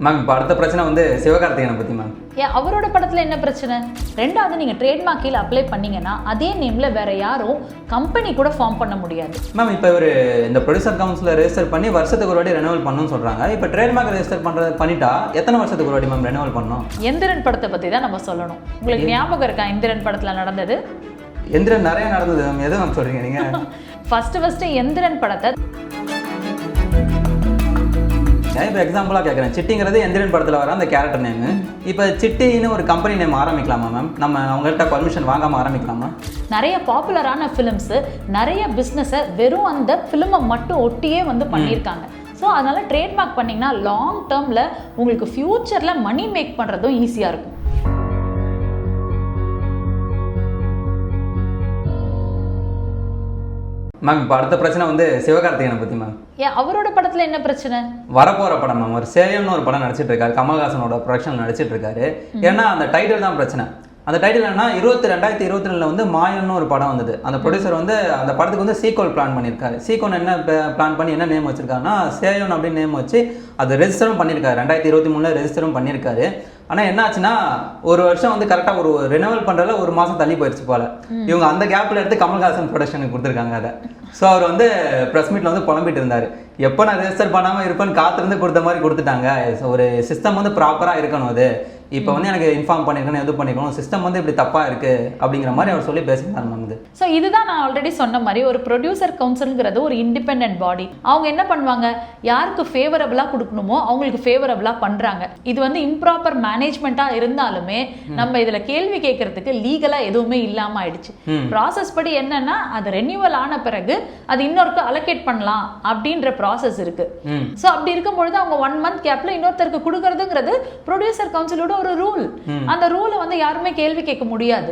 Ma'am இப்போ அடுத்த பிரச்சனை வந்து சிவகார்த்திகேயனை பற்றி மேம். ஏன் அவரோட படத்தில் என்ன பிரச்சனை? ரெண்டாவது நீங்கள் ட்ரேட்மார்க் கீழே அப்ளை பண்ணீங்கன்னா அதே நேமில் வேற யாரும் கம்பெனி கூட ஃபார்ம் பண்ண முடியாது. மேம் இப்போ இவர் இந்த ப்ரொடியூசர் கவுன்சிலில் ரெஜிஸ்டர் பண்ணி வருஷத்துக்கு ஒரு வாட்டி ரெனுவல் பண்ணணும்னு சொல்கிறாங்க. இப்போ ட்ரேட்மார்க் ரெஜிஸ்டர் பண்ணிட்டா எத்தனை வருஷத்துக்கு ஒரு வாட்டி மேம் ரெனுவல் பண்ணணும்? எந்திரன் படத்தை பற்றி தான் நம்ம சொல்லணும். உங்களுக்கு ஞாபகம் இருக்கா எந்திரன் படத்தில் நடந்தது? எந்திரன் நிறைய நடந்தது மேம். எது மேம் சொல்கிறீங்க நீங்கள்? ஃபஸ்ட்டு எந்திரன் படத்தை இப்போ எக்ஸாம்பிளாக கேட்குறேன். சிட்டிங்கிறது எந்திரன் படத்தில் வர அந்த கேரக்டர் நேமு. இப்போ சிட்டின்னு ஒரு கம்பெனி நேம் ஆரம்பிக்கலாமா மேம்? நம்ம அவங்கள்ட்ட பர்மிஷன் வாங்காமல் ஆரம்பிக்கலாமா? நிறைய பாப்புலரான ஃபிலிம்ஸு நிறைய பிஸ்னஸை வெறும் அந்த ஃபிலிமை மட்டும் ஒட்டியே வந்து பண்ணியிருக்காங்க. ஸோ அதனால் ட்ரேட்மார்க் பண்ணிங்கன்னா லாங் டேர்மில் உங்களுக்கு ஃப்யூச்சரில் மணி மேக் பண்ணுறதும் ஈஸியாக இருக்கும். மேம் இப்போ அடுத்த பிரச்சனை வந்து சிவகார்த்திகேயனை பற்றி மேம். ஏன் அவரோட படத்தில் என்ன பிரச்சனை? வரப்போகிற படம் மேம். ஒரு சேயம்னு ஒரு படம் நடிச்சிட்டு இருக்காரு. கமல்ஹாசனோட ப்ரொடக்ஷன் நடிச்சிட்டு இருக்காரு. ஏன்னா அந்த டைட்டில் தான் பிரச்சனை. அந்த டைட்டில் என்னன்னா 2022 வந்து மாயன்னு ஒரு படம் வந்தது. அந்த ப்ரொடியூசர் வந்து அந்த படத்துக்கு வந்து சீக்வல் பிளான் பண்ணியிருக்காரு. சீக்வல் என்ன பிளான் பண்ணி என்ன நேம் வச்சிருக்காருன்னா சேயன் அப்படின்னு நேம் வச்சு அது ரெஜிஸ்டரும் பண்ணியிருக்காரு. 2023 ரெஜிஸ்டரும் பண்ணியிருக்காரு. ஆனால் என்ன ஆச்சுன்னா ஒரு வருஷம் வந்து கரெக்டாக ஒரு ரெனுவல் பண்ணுறதுல ஒரு மாதம் தள்ளி போயிடுச்சு போல. இவங்க அந்த கேப்பில் எடுத்து கமல்ஹாசன் ப்ரொடக்ஷனுக்கு கொடுத்துருக்காங்க அதை. ஸோ அவர் வந்து ப்ரெஸ் மீட்டில் வந்து புலம்பிட்டு இருந்தார். எப்போ நான் ரெஜிஸ்டர் பண்ணாமல் இருப்பேன்னு காத்திருந்து கொடுத்த மாதிரி கொடுத்துட்டாங்க. ஒரு சிஸ்டம் வந்து ப்ராப்பராக இருக்கணும். அது இப்போ வந்து எனக்கு இன்ஃபார்ம் பண்ணிருக்கணும், எது பண்ணிக்கணும், சிஸ்டம் வந்து இப்படி தப்பாக இருக்குது அப்படிங்கிற மாதிரி அவர் சொல்லி பேசினார் மேம். இது ஸோ இதுதான் நான் ஆல்ரெடி சொன்ன மாதிரி ஒரு ப்ரொடியூசர் கவுன்சில்ங்கிறது ஒரு இண்டிபெண்டன்ட் பாடி. அவங்க என்ன பண்ணுவாங்க, யாருக்கு ஃபேவரபிளாக கொடுக்கணுமோ அவங்களுக்கு ஃபேவரபிளாக பண்ணுறாங்க. இது வந்து இம்ப்ராப்பர் மேனேஜ்மெண்ட்டாக இருந்தாலுமே நம்ம இதில் கேள்வி கேட்கறதுக்கு லீகலாக எதுவுமே இல்லாமல் ஆயிடுச்சு. ப்ராசஸ் படி என்னன்னா அது ரெனியூவல் ஆன பிறகு அது இன்னொருக்கு அலோகேட் பண்ணலாம் அப்படின்ற ப்ராசஸ் இருக்கு. ஸோ அப்படி இருக்கும்பொழுது அவங்க 1 month கேப்ல இன்னொருத்தருக்கு கொடுக்கறதுங்கிறது ப்ரொடியூசர் கவுன்சிலோட ஒரு ரூல். அந்த ரூலை வந்து யாருமே கேள்வி கேட்க முடியாது.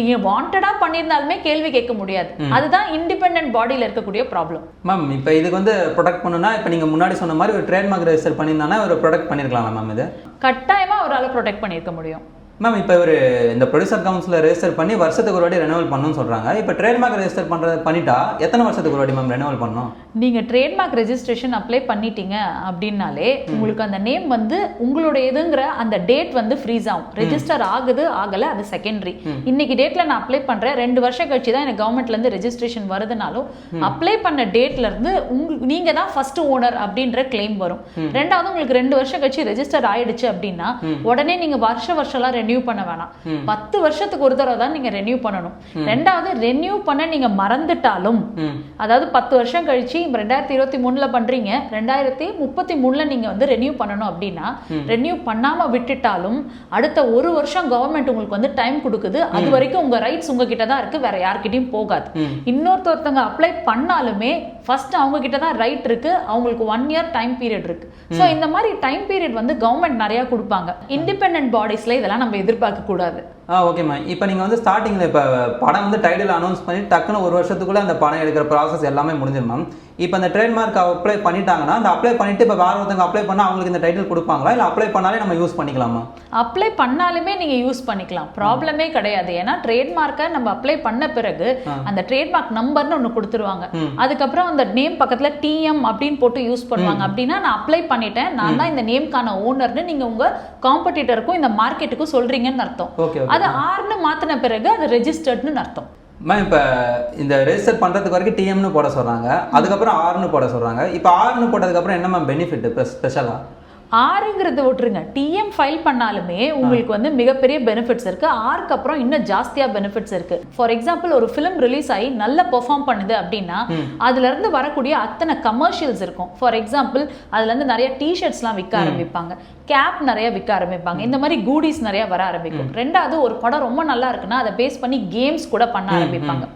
இது வாண்டடா பண்ணியிருந்தாலுமே கேள்வி கேட்க முடியாது. அதுதான் இண்டிபெண்டன்ட் பாடியில் இருக்கக்கூடிய ப்ராப்ளம். மேம் இப்போ இதுக்கு வந்து ப்ரொடெக்ட் பண்ணணும்னா இப்போ நீங்கள் முன்னாடி சொன்ன மாதிரி ஒரு ட்ரேட்மார்க் ரெஜிஸ்டர் பண்ணியிருந்தானா ஒரு ப்ரொடெக்ட் பண்ணியிருக்கலாம் மேம். இது கட்டாயமா அவரால் ப்ரொடெக்ட் பண்ணியிருக்க முடியும். மேம் இப்போ இவர் இந்த ப்ரொடியூசர் கவுன்சிலில் ரெஜிஸ்டர் பண்ணி வருஷத்துக்கு ஒரு வாட்டி ரெனுவல் பண்ணணும்னு சொல்கிறாங்க. இப்போ ட்ரேட்மார்க் ரெஜிஸ்டர் பண்ணிட்டா எத்தனை வருஷத்துக்கு ஒரு வாட்டி மேம் ரெனுவல் பண்ணணும்? நீங்கள் ட்ரேட்மார்க் ரெஜிஸ்ட்ரேஷன் அப்ளை பண்ணிட்டீங்க அப்படின்னாலே உங்களுக்கு அந்த நேம் வந்து உங்களுடைய இதுங்கிற அந்த டேட் வந்து ஃப்ரீஸ் ஆகும். ரெஜிஸ்டர் ஆகுது ஆகலை அது செகண்டரி. இன்னைக்கு டேட்டில் நான் அப்ளை பண்ணுறேன், 2 வருஷம் கழிச்சு தான் எனக்கு கவர்மெண்ட்லேருந்து ரெஜிஸ்ட்ரேஷன் வருதுனாலும் அப்ளை பண்ண டேட்லேருந்து நீங்கள் தான் ஃபர்ஸ்ட் ஓனர் அப்படின்ற கிளைம் வரும். ரெண்டாவது உங்களுக்கு 2 வருஷம் கழிச்சு ரெஜிஸ்டர் ஆயிடுச்சு அப்படின்னா உடனே நீங்கள் வருஷம்லாம் ரெனியூ பண்ண வேணாம். 10 வருஷத்துக்கு ஒரு தடவை தான் நீங்க ரெனியூ பண்ணணும். ரெண்டாவது ரெனியூ பண்ண நீங்க மறந்துட்டாலும், அதாவது 10 வருஷம் கழிச்சு 2023 பண்றீங்க, 2033 நீங்க வந்து ரெனியூ பண்ணணும் அப்படின்னா ரெனியூ பண்ணாம விட்டுட்டாலும் அடுத்த 1 வருஷம் கவர்மெண்ட் உங்களுக்கு வந்து டைம் கொடுக்குது. அது வரைக்கும் உங்க ரைட்ஸ் உங்ககிட்ட தான் இருக்கு, வேற யார்கிட்டயும் போகாது. இன்னொருத்தவங்க அப்ளை பண்ணாலுமே ஃபர்ஸ்ட் அவங்க கிட்ட தான் ரைட் இருக்கு. அவங்களுக்கு 1 year டைம் பீரியட் இருக்கு. ஸோ இந்த மாதிரி டைம் பீரியட் வந்து கவர்மெண்ட் நிறைய கொடுப்பாங்க. இண்டிபெண்டன்ட் பாடிஸ்ல இதெல்லாம் நம்ம எதிர்பார்க்க கூடாது. ஓகேம்மா. இப்போ நீங்கள் வந்து ஸ்டார்டிங்கில் இப்போ படம் வந்து டைட்டில் அனௌன்ஸ் பண்ணி டக்குன்னு 1 வருஷத்துக்குள்ளே அந்த படம் எடுக்கிற ப்ராசஸ் எல்லாமே முடிஞ்சிடும் மேம். இப்போ அந்த ட்ரேட்மார்க் அப்ளை பண்ணிட்டாங்கன்னா அந்த அப்ளை பண்ணிட்டு இப்போ வேற ஒருத்தவங்க அப்ளை பண்ணால் அவங்களுக்கு இந்த டைட்டில் கொடுப்பாங்களா, இல்லை அப்ளை பண்ணாலே நம்ம யூஸ் பண்ணிக்கலாமா? அப்ளை பண்ணாலுமே நீங்கள் யூஸ் பண்ணிக்கலாம், ப்ராப்ளமே கிடையாது. ஏன்னா ட்ரேட்மார்க்கை நம்ம அப்ளை பண்ண பிறகு அந்த ட்ரேட்மார்க் நம்பர்னு ஒன்று கொடுத்துருவாங்க. அதுக்கப்புறம் அந்த நேம் பக்கத்தில் TM அப்படின்னு போட்டு யூஸ் பண்ணுவாங்க. அப்படின்னா நான் அப்ளை பண்ணிட்டேன், நான் தான் இந்த நேம்கான ஓனர்னு நீங்கள் உங்கள் காம்படிட்டருக்கும் இந்த மார்க்கெட்டுக்கும் சொல்றீங்கன்னு அர்த்தம். அது ஆர்னு மாற்றின பிறகு அது ரெஜிஸ்டர்ட்னு அர்த்தம். மேம் இப்போ இந்த ரெஜிஸ்டர் பண்ணுறதுக்கு வரைக்கும் TMனு போட சொல்கிறாங்க, அதுக்கப்புறம் ஆர்னு போட சொல்கிறாங்க. இப்போ ஆர்னு போட்டதுக்கப்புறம் என்ன மேம் பெனிஃபிட் ஸ்பெஷலாக? ஆறுங்கிறது விட்டுருங்க, TM ஃபைல் பண்ணாலுமே உங்களுக்கு வந்து மிகப்பெரிய பெனிஃபிட்ஸ் இருக்கு. ஆருக்கு அப்புறம் இன்னும் ஜாஸ்தியா பெனிஃபிட்ஸ் இருக்கு. ஃபார் எக்ஸாம்பிள் ஒரு ஃபிலிம் ரிலீஸ் ஆகி நல்ல பெர்ஃபார்ம் பண்ணுது அப்படின்னா அதுல இருந்து வரக்கூடிய அத்தனை கமர்ஷியல்ஸ் இருக்கும். ஃபார் எக்ஸாம்பிள் அதுல இருந்து நிறைய டிஷர்ட்ஸ்லாம் விற்க ஆரம்பிப்பாங்க, கேப் நிறைய விற்க ஆரம்பிப்பாங்க, இந்த மாதிரி கூடிஸ் நிறைய வர ஆரம்பிக்கும். ரெண்டாவது ஒரு படம் ரொம்ப நல்லா இருக்குன்னா அதை பேஸ் பண்ணி கேம்ஸ் கூட பண்ண ஆரம்பிப்பாங்க.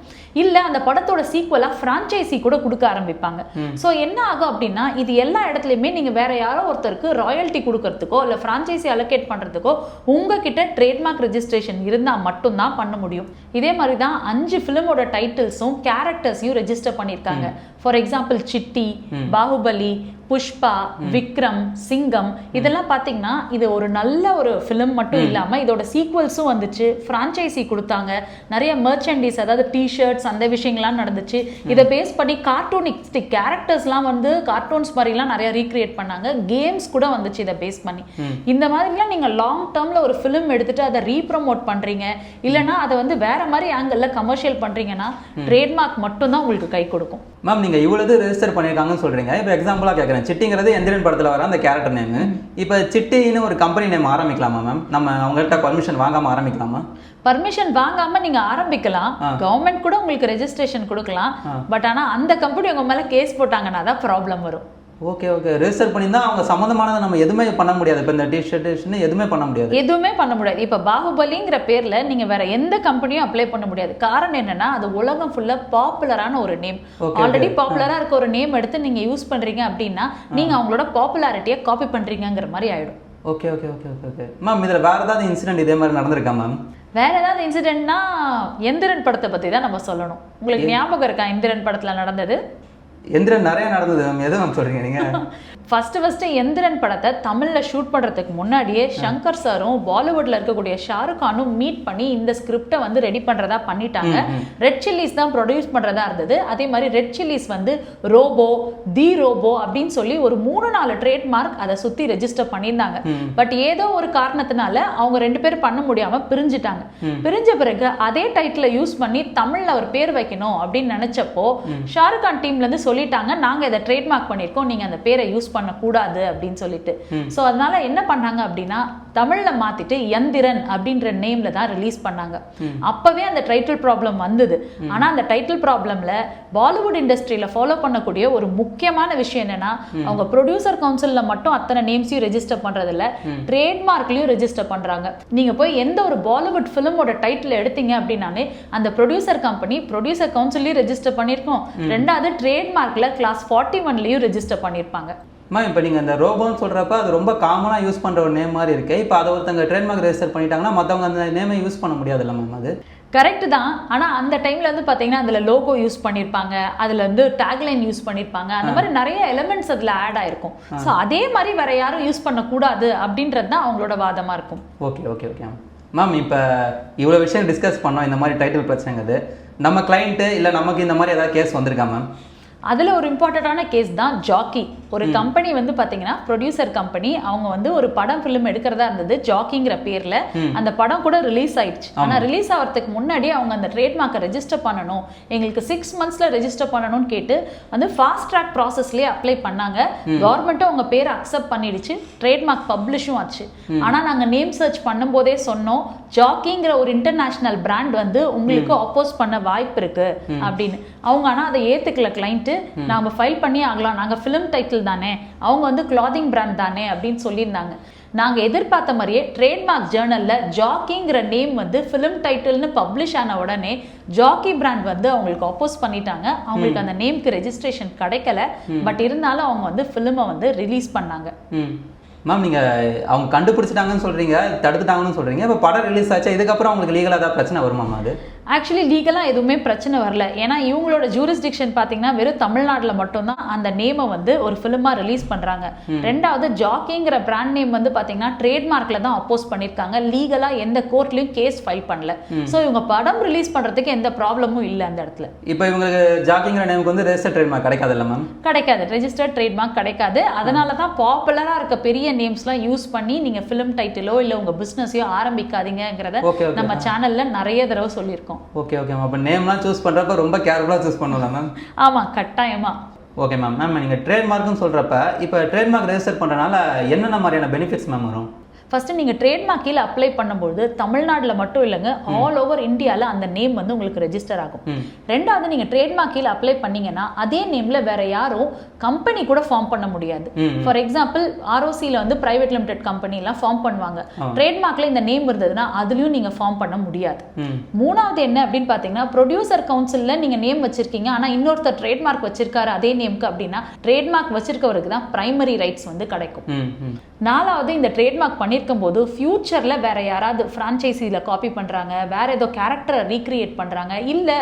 இல்ல அந்த படத்தோட சீக்வலா பிரான்ச்சைசி கூட கொடுக்க ஆரம்பிப்பாங்க. சோ என்ன ஆகும் அப்படின்னா இது எல்லா இடத்துலயுமே நீங்க வேற யாரோ ஒருத்தருக்கு ராயல்ட்டி கொடுக்கறதுக்கோ இல்ல பிரான்ச்சைசி அலோகேட் பண்றதுக்கோ உங்ககிட்ட ட்ரேட்மார்க் ரெஜிஸ்ட்ரேஷன் இருந்தா மட்டும்தான் பண்ண முடியும். இதே மாதிரி தான் 5 ஃபிலிமோட டைட்டில்ஸும் கேரக்டர்ஸையும் ரெஜிஸ்டர் பண்ணியிருக்காங்க. For example city, Baahubali, Pushpa, Vikram, சிங்கம் இதெல்லாம் பாத்தீங்கன்னா இது ஒரு நல்ல ஒரு ஃபிலிம் மட்டும் இல்லாம இதோட சீக்வல்ஸும் வந்துச்சு, பிரான்ச்சைசி கொடுத்தாங்க, நிறைய மெர்ச்சன்டைஸ் அதாவது டிஷர்ட்ஸ் அந்த விஷயங்கள்லாம் நடந்துச்சு. இதை பேஸ் பண்ணி கார்ட்டூனிஸ்டிக் கேரக்டர்ஸ்லாம் வந்து கார்ட்டூன்ஸ் மாதிரிலாம் நிறைய ரீக்ரியேட் பண்ணாங்க, கேம்ஸ் கூட வந்துச்சு இதை பேஸ் பண்ணி. இந்த மாதிரிலாம் நீங்க லாங் டேர்ம்ல ஒரு ஃபிலிம் எடுத்துட்டு அதை ரீப்ரமோட் பண்றீங்க, இல்லைன்னா அதை வந்து வேற மாதிரி ஆங்கிள் கமர்ஷியல் பண்றீங்கன்னா ட்ரேட்மார்க் மட்டும் தான் உங்களுக்கு கை கொடுக்கும். மேம் நீங்க இவ்வளவு ரெஜிஸ்டர் பண்ணிருக்காங்கன்னு சொல்றீங்க. இப்போ எக்ஸாம்பிளா கேட்கறேன், சிட்டிங்கிறது எந்திரன் படத்துல வர அந்த கேரக்டர் நேம். இப்போ சிட்டின்னு ஒரு கம்பெனி நேம் ஆரம்பிக்கலாமா மேம்? நம்ம அவங்கள்ட்ட பர்மிஷன் வாங்காம ஆரம்பிக்கலாமா? பர்மிஷன் வாங்காம நீங்க ஆரம்பிக்கலாம், கவர்மெண்ட் கூட உங்களுக்கு ரெஜிஸ்ட்ரேஷன் கொடுக்கலாம். பட் ஆனா அந்த கம்பெனி உங்க மேல கேஸ் போட்டாங்கன்னா தான் ப்ராப்ளம் வரும். ஓகே ஓகே, ரெஜிஸ்டர் பண்ணியிருந்தா அவங்க சம்மந்தமானதை நம்ம எதுவுமே பண்ண முடியாது. இப்போ இந்த டிஷர்ட் எதுவுமே பண்ண முடியாது, எதுவுமே பண்ண முடியாது. இப்போ பாகுபலிங்கிற பேர்ல நீங்க வேற எந்த கம்பெனியும் அப்ளை பண்ண முடியாது. காரணம் என்னன்னா அது உலகம் ஃபுல்லா பாப்புலரான ஒரு நேம், ஆல்ரெடி பாப்புலரா இருக்க ஒரு நேம் எடுத்து நீங்க யூஸ் பண்றீங்க அப்படின்னா நீங்க அவங்களோட பாப்புலாரிட்டியை காப்பி பண்றீங்கிற மாதிரி ஆயிடும். Okay okay okay okay okay ma'am, இதில் வேற ஏதாவது இன்சிடென்ட் இதே மாதிரி நடந்திருக்கா மேம்? வேற ஏதாவது இன்சிடென்ட்னா எந்திரன் படத்தை பத்தி தான் நம்ம சொல்லணும். உங்களுக்கு ஞாபகம் இருக்கா எந்திரன் படத்துல நடந்தது? எந்திரன் நிறைய நடந்தது மேம், எது மேம் சொல்றீங்க நீங்க? ஃபர்ஸ்ட் எந்திரன் படத்தை தமிழ்ல ஷூட் பண்றதுக்கு முன்னாடியே சங்கர் சாரும் பாலிவுட்ல இருக்கக்கூடிய ஷாருக் கானும் மீட் பண்ணி இந்த ஸ்கிரிப்டை வந்து ரெடி பண்றதா பண்ணிட்டாங்க. ரெட் சில்லிஸ் தான் ப்ரொடியூஸ் பண்றதா இருந்தது. அதே மாதிரி ரெட் சில்லிஸ் வந்து ரோபோ, தி ரோபோ அப்படின்னு சொல்லி ஒரு 3-4 ட்ரேட்மார்க் அதை சுத்தி ரெஜிஸ்டர் பண்ணியிருந்தாங்க. பட் ஏதோ ஒரு காரணத்தினால அவங்க 2 பேரும் பண்ண முடியாம பிரிஞ்சுட்டாங்க. பிரிஞ்ச பிறகு அதே டைட்டில் யூஸ் பண்ணி தமிழ்ல ஒரு பேர் வைக்கணும் அப்படின்னு நினைச்சப்போ ஷாருக் கான் டீம்ல இருந்து சொல்லிட்டாங்க, நாங்க இதை ட்ரேட்மார்க் பண்ணிருக்கோம், நீங்க அந்த பேரை யூஸ் பண்ணக்கூடாது அப்படின்னு சொல்லிட்டு. சோ அதனால என்ன பண்ணாங்க அப்படின்னா தமிழ்ல மாத்திட்டு எந்திரன் அப்படின்ற நேம்ல தான் ரிலீஸ் பண்ணாங்க. அப்பவே அந்த டைட்டில் ப்ராப்ளம் வந்தது. ஆனா அந்த டைட்டில் ப்ராப்ளம்ல பாலிவுட் இண்டஸ்ட்ரியில ஃபாலோ பண்ணக்கூடிய ஒரு முக்கியமான விஷயம் என்னன்னா அவங்க ப்ரொடியூசர் கவுன்சில்ல மட்டும் அத்தனை நேம்ஸையும் ரெஜிஸ்டர் பண்றது இல்ல, ட்ரேட்மார்க்லயும் ரெஜிஸ்டர் பண்றாங்க. நீங்க போய் எந்த ஒரு பாலிவுட் பிலிமோட டைட்டில் எடுத்தீங்க அப்படின்னாலே அந்த ப்ரொடியூசர் கம்பெனி ப்ரொடியூசர் கவுன்சிலையும் ரெஜிஸ்டர் பண்ணிருக்கோம், ரெண்டாவது ட்ரேட்மார்க்ல கிளாஸ் 41லயும் ரெஜிஸ்டர் பண்ணிருப்பாங்க. மேம் இப்போ நீங்கள் இந்த ரோபோன்னு சொல்கிறப்ப அது ரொம்ப காமனாக யூஸ் பண்ணுற ஒரு நேம் மாதிரி இருக்கு. இப்போ அதை ஒருத்தங்க ட்ரேட்மார்க் ரெஜிஸ்டர் பண்ணிட்டாங்கன்னா மற்றவங்க அந்த நேமை யூஸ் பண்ண முடியாதுல்ல மேம்? அது கரெக்ட் தான். ஆனால் அந்த டைமில் வந்து பார்த்தீங்கன்னா அதில் லோகோ யூஸ் பண்ணியிருப்பாங்க, அதில் வந்து டேக்லைன் யூஸ் பண்ணியிருப்பாங்க, அந்த மாதிரி நிறைய எலிமெண்ட்ஸ் அதில் ஆட் ஆயிருக்கும். ஸோ அதே மாதிரி வேற யாரும் யூஸ் பண்ணக்கூடாது அப்படின்றது தான் அவங்களோட வாதமாக இருக்கும். ஓகே ஓகே ஓகே மேம், இப்போ இவ்வளோ விஷயம் டிஸ்கஸ் பண்ணோம். இந்த மாதிரி டைட்டில் பிரச்சனைங்கிறது நம்ம கிளைண்ட்டு இல்லை நமக்கு இந்த மாதிரி ஏதாவது கேஸ் வந்திருக்கா மேம்? அதில் ஒரு இம்பார்ட்டண்டான கேஸ் தான் ஜாக்கி. ஒரு கம்பெனி வந்து பார்த்தீங்கன்னா ப்ரொடியூசர் கம்பெனி, அவங்க வந்து ஒரு படம் ஃபிலிம் எடுக்கிறதா இருந்தது ஜாக்கிங்கிற பேரில். அந்த படம் கூட ரிலீஸ் ஆயிடுச்சு. ஆனால் ரிலீஸ் ஆகிறதுக்கு முன்னாடி அவங்க அந்த ட்ரேட்மார்க்கை ரெஜிஸ்டர் பண்ணணும், எங்களுக்கு 6 monthsல ரெஜிஸ்டர் பண்ணணும்னு கேட்டு வந்து ஃபாஸ்ட் ட்ராக் ப்ராசஸ்லேயே அப்ளை பண்ணாங்க. கவர்மெண்ட்டும் அவங்க பேரை அக்செப்ட் பண்ணிடுச்சு, ட்ரேட்மார்க் பப்ளிஷும் ஆச்சு. ஆனால் நாங்கள் நேம் சர்ச் பண்ணும்போதே சொன்னோம் ஜாக்கிங்கிற ஒரு இன்டர்நேஷனல் பிராண்ட் வந்து உங்களுக்கு அப்போஸ் பண்ண வாய்ப்பு இருக்கு அப்படின்னு. அவங்க ஆனால் அதை ஏற்றுக்கல கிளைண்ட். நாம ஃபைல் பண்ணி ஆகலாம், நாங்க ஃபிலிம் டைட்டில் தானே, அவங்க வந்து கிளாதிங் பிராண்ட் தானே அப்படின்னு சொல்லியிருந்தாங்க. நாங்க எதிர்பார்த்த மாதிரியே ட்ரேட்மார்க் ஜேர்னல்ல ஜாக்கிங்கிற நேம் வந்து ஃபிலிம் டைட்டில்னு பப்ளிஷ் ஆன உடனே ஜாக்கி பிராண்ட் வந்து அவங்களுக்கு அப்போஸ் பண்ணிட்டாங்க. அவங்களுக்கு அந்த நேம்க்கு ரெஜிஸ்ட்ரேஷன் கிடைக்கல. பட் இருந்தாலும் அவங்க வந்து ஃபிலிமை வந்து ரிலீஸ் பண்ணாங்க. மேம் நீங்கள் அவங்க கண்டுபிடிச்சிட்டாங்கன்னு சொல்கிறீங்க, தடுத்துட்டாங்கன்னு சொல்கிறீங்க. இப்போ படம் ரிலீஸ் ஆச்சா, இதுக்கப்புறம் அவங்களுக்கு லீகலாக ஏதாவது பிரச்சனை வருமா? அது ஆக்சுவலி லீகலாக எதுவுமே பிரச்சனை வரல. ஏன்னா இவங்களோட ஜூரிஸ்டிக்ஷன் பார்த்தீங்கன்னா வெறும் தமிழ்நாட்டில் மட்டும்தான் அந்த நேமை வந்து ஒரு ஃபிலிமாக ரிலீஸ் பண்ணுறாங்க. ரெண்டாவது ஜாக்கிங்கிற பிராண்ட் நேம் வந்து பார்த்தீங்கன்னா ட்ரேட்மார்க்கில் தான் அப்போஸ் பண்ணியிருக்காங்க. லீகலாக எந்த கோர்ட்லையும் கேஸ் ஃபைல் பண்ணல. ஸோ இவங்க படம் ரிலீஸ் பண்ணுறதுக்கு எந்த ப்ராப்ளமும் இல்லை அந்த இடத்துல. இப்போ இவங்களுக்கு ஜாக்கிங்கிற நேமுக்கு வந்து ரெஜிஸ்டர் ட்ரேட்மார்க் கிடைக்காது இல்லை மேம்? கிடைக்காது, ரெஜிஸ்டர்ட் ட்ரேட்மார்க் கிடைக்காது. அதனால தான் பாப்புலராக இருக்க பெரிய நேம்ஸ்லாம் யூஸ் பண்ணி நீங்கள் ஃபிலிம் டைட்டிலோ இல்லை உங்கள் பிஸ்னஸையோ ஆரம்பிக்காதீங்கிறத நம்ம சேனலில் நிறைய தடவை சொல்லியிருக்கோம். ஓகே ஓகே மேம், அப்போ நேம்லாம் சூஸ் பண்ணுறப்ப ரொம்ப கேர்ஃபுல்லாக சூஸ் பண்ணலாம் மேம்? ஆமாம், கட்டாயமா. Okay ma'am. மேம் நீங்கள் ட்ரேட்மார்க்னு சொல்கிறப்ப இப்போ ட்ரேட்மார்க் ரெஜிஸ்டர் பண்ணுறதுனால என்னென்ன மாதிரியான பெனிஃபிட்ஸ் மேம் வரும்? ஃபர்ஸ்ட் நீங்கள் ட்ரேட்மார்க் கீழே அப்ளை பண்ணும்போது தமிழ்நாட்டில் மட்டும் இல்லைங்க, ஆல் ஓவர் இந்தியாவில் அந்த நேம் வந்து உங்களுக்கு ரெஜிஸ்டர் ஆகும். ரெண்டாவது நீங்கள் ட்ரேட்மார்க் கீழே அப்ளை பண்ணீங்கன்னா அதே நேமில் வேற யாரும் கம்பெனி கூட ஃபார்ம் பண்ண முடியாது. ஃபார் எக்ஸாம்பிள் ஆர்ஓசியில் வந்து பிரைவேட் லிமிடெட் கம்பெனிலாம் ஃபார்ம் பண்ணுவாங்க. ட்ரேட்மார்க்கில் இந்த நேம் இருந்ததுன்னா அதுலேயும் நீங்கள் ஃபார்ம் பண்ண முடியாது. மூணாவது என்ன அப்படின்னு பார்த்தீங்கன்னா ப்ரொடியூசர் கவுன்சிலில் நீங்கள் நேம் வச்சிருக்கீங்க, ஆனால் இன்னொருத்தர் ட்ரேட்மார்க் வச்சிருக்காரு அதே நேமுக்கு அப்படின்னா ட்ரேட்மார்க் வச்சிருக்கவருக்கு தான் பிரைமரி ரைட்ஸ் வந்து கிடைக்கும். நாலாவது இந்த ட்ரேட்மார்க் பண்ணியிருக்கும் போது ஃபியூச்சரில் வேற யாராவது ஃப்ரான்ச்சைசியில் காப்பி பண்ணுறாங்க, வேற ஏதோ கேரக்டரை ரீக்ரியேட் பண்ணுறாங்க, இல்லை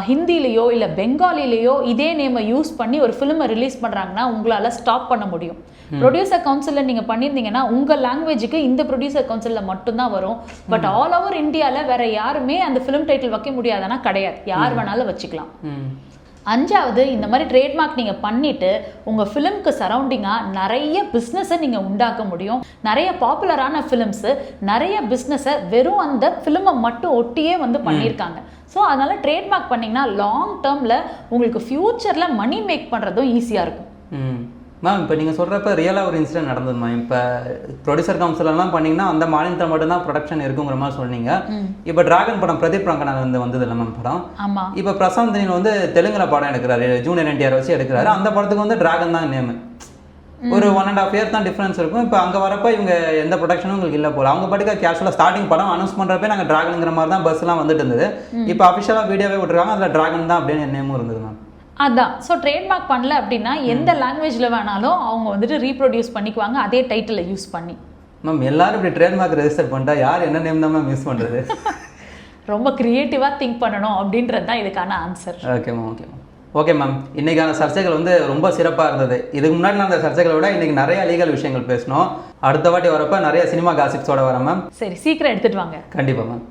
ஹிந்திலேயோ இல்லை பெங்காலிலேயோ இதே நேமை யூஸ் பண்ணி ஒரு ஃபிலிமை ரிலீஸ் பண்ணுறாங்கன்னா உங்களால் ஸ்டாப் பண்ண முடியும். ப்ரொடியூசர் கவுன்சிலில் நீங்கள் பண்ணியிருந்தீங்கன்னா உங்கள் லாங்குவேஜுக்கு இந்த ப்ரொடியூசர் கவுன்சிலில் மட்டும்தான் வரும். பட் ஆல் ஓவர் இந்தியாவில் வேற யாருமே அந்த ஃபிலிம் டைட்டில் வைக்க முடியாதுன்னா கிடையாது, யார் வேணாலும் வச்சுக்கலாம். 5வது, இந்த மாதிரி ட்ரேட்மார்க் நீங்கள் பண்ணிவிட்டு உங்கள் ஃபிலிம்க்கு சரௌண்டிங்காக நிறைய பிஸ்னஸை நீங்கள் உண்டாக்க முடியும். நிறைய பாப்புலரான ஃபிலிம்ஸு நிறைய பிஸ்னஸை வெறும் அந்த ஃபிலிமை மட்டும் ஒட்டியே வந்து பண்ணியிருக்காங்க. ஸோ அதனால் ட்ரேட்மார்க் பண்ணிங்கன்னா லாங் டேர்மில் உங்களுக்கு ஃப்யூச்சரில் மணி மேக் பண்ணுறதும் ஈஸியாக இருக்கும். மேம் இப்போ நீங்கள் சொல்கிறப்ப ரியலாக ஒரு இன்சிடென்ட் நடந்தது மேம். இப்போ ப்ரொடியூசர் கவுன்சிலெலாம் பண்ணிங்கன்னா அந்த மாநிலத்தில் மட்டும்தான் ப்ரொடக்ஷன் இருக்குங்கிற மாதிரி சொன்னீங்க. இப்போ டிராகன் படம் பிரதீப் ரங்கநாதன் வந்து வந்தது இல்லை மேம் படம். ஆமாம். இப்போ பிரசாந்த் நீல் வந்து தெலுங்குல படம் எடுக்கிறாரு, ஜூனியர் என்டிஆர் வச்சு எடுக்கிறாரு. அந்த படத்துக்கு வந்து டிராகன் தான் நேமு. ஒரு 1.5 year தான் டிஃப்ரென்ஸ் இருக்கும். இப்போ அங்கே வரப்போ இவங்க எந்த ப்ரொடக்ஷனும் உங்களுக்கு இல்லை போல. அவங்க பாட்டுக்கு கேஷுவலாக ஸ்டார்டிங் படம் அனௌன்ஸ் பண்ணுறப்ப நாங்கள் டிராகனுங்கிற மாதிரி தான் பஸ்லாம் வந்துட்டு இருந்தது. இப்போ அஃபிஷியலாக வீடியோவே விட்டுருக்காங்க, அதில் டிராகன் தான் அப்படின்னு நேமும் இருந்தது மேம். அதான். ஸோ ட்ரேட்மார்க் பண்ணல அப்படின்னா எந்த லாங்குவேஜில் வேணாலும் அவங்க வந்துட்டு ரீப்ரொடியூஸ் பண்ணிக்குவாங்க அதே டைட்டிலை யூஸ் பண்ணி. மேம் எல்லாரும் இப்படி ட்ரேட்மார்க் ரெஜிஸ்டர் பண்ணிட்டா யார் என்ன நேம் தான் மேம் யூஸ் பண்ணுறது? ரொம்ப க்ரியேட்டிவாக திங்க் பண்ணணும் அப்படின்றது தான் இதுக்கான answer. Okay ma'am, okay ma'am. Okay ma'am, இன்றைக்கான சர்ச்சைகள் வந்து ரொம்ப சிறப்பாக இருந்தது. இதுக்கு முன்னாடி நான் அந்த சர்ச்சைகளை விட இன்றைக்கி நிறைய லீகல் விஷயங்கள் பேசணும். அடுத்த வாட்டி வரப்போ நிறைய சினிமா காசிப்ஸோட வரேன் மேம். சரி, சீக்கிரம் எடுத்துகிட்டு வாங்க. கண்டிப்பாக மேம்.